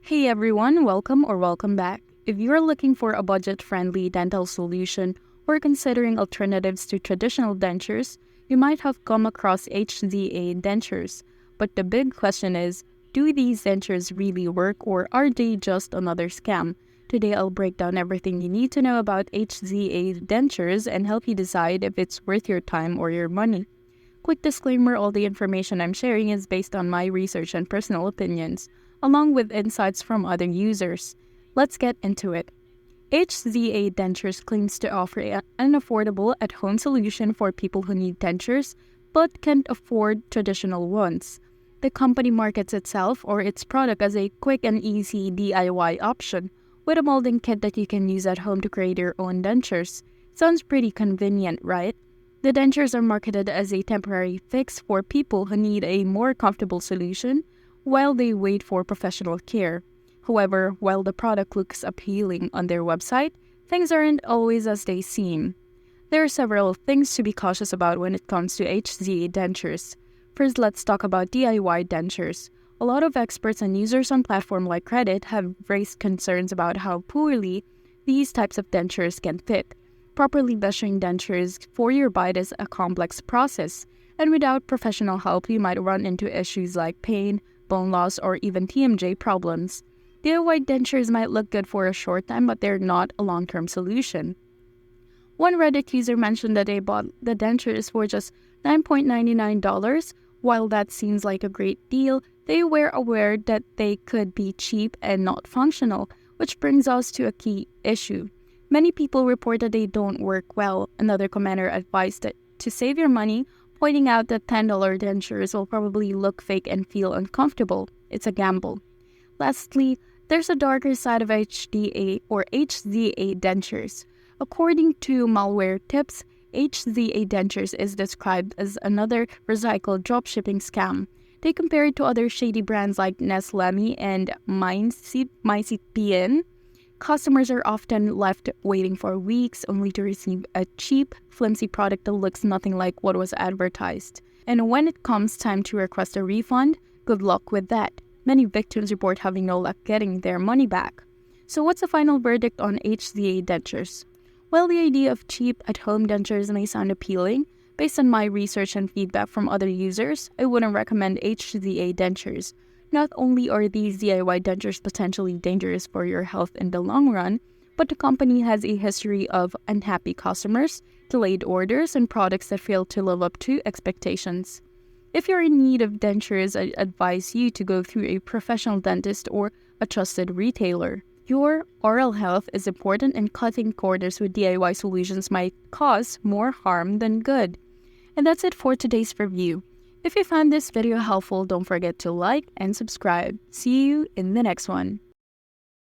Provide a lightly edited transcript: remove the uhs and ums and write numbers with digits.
Hey everyone, welcome back. If you're looking for a budget-friendly dental solution or considering alternatives to traditional dentures, you might have come across HZA Dentures. But the big question is, do these dentures really work or are they just another scam? Today I'll break down everything you need to know about HZA Dentures and help you decide if it's worth your time or your money. Quick disclaimer, all the information I'm sharing is based on my research and personal opinions, along with insights from other users. Let's get into it. HZA Dentures claims to offer an affordable at-home solution for people who need dentures but can't afford traditional ones. The company markets itself or its product as a quick and easy DIY option with a molding kit that you can use at home to create your own dentures. Sounds pretty convenient, right? The dentures are marketed as a temporary fix for people who need a more comfortable solution while they wait for professional care. However, while the product looks appealing on their website, things aren't always as they seem. There are several things to be cautious about when it comes to HZA dentures. First, let's talk about DIY dentures. A lot of experts and users on platforms like Reddit have raised concerns about how poorly these types of dentures can fit. Properly measuring dentures for your bite is a complex process, and without professional help, you might run into issues like pain, bone loss, or even TMJ problems. DIY dentures might look good for a short time, but they're not a long-term solution. One Reddit user mentioned that they bought the dentures for just $9.99. While that seems like a great deal, they were aware that they could be cheap and not functional, which brings us to a key issue. Many people report that they don't work well. Another commenter advised that to save your money, pointing out that $10 dentures will probably look fake and feel uncomfortable. It's a gamble. Lastly, there's a darker side of HDA or HZA dentures. According to Malware Tips, HZA dentures is described as another recycled dropshipping scam. They compare it to other shady brands like Neslami and MyCPN. Customers are often left waiting for weeks only to receive a cheap, flimsy product that looks nothing like what was advertised. And when it comes time to request a refund, good luck with that. Many victims report having no luck getting their money back. So what's the final verdict on HZA dentures? Well, the idea of cheap at-home dentures may sound appealing. Based on my research and feedback from other users, I wouldn't recommend HZA dentures. Not only are these DIY dentures potentially dangerous for your health in the long run, but the company has a history of unhappy customers, delayed orders, and products that fail to live up to expectations. If you're in need of dentures, I advise you to go through a professional dentist or a trusted retailer. Your oral health is important, and cutting corners with DIY solutions might cause more harm than good. And that's it for today's review. If you found this video helpful, don't forget to like and subscribe. See you in the next one.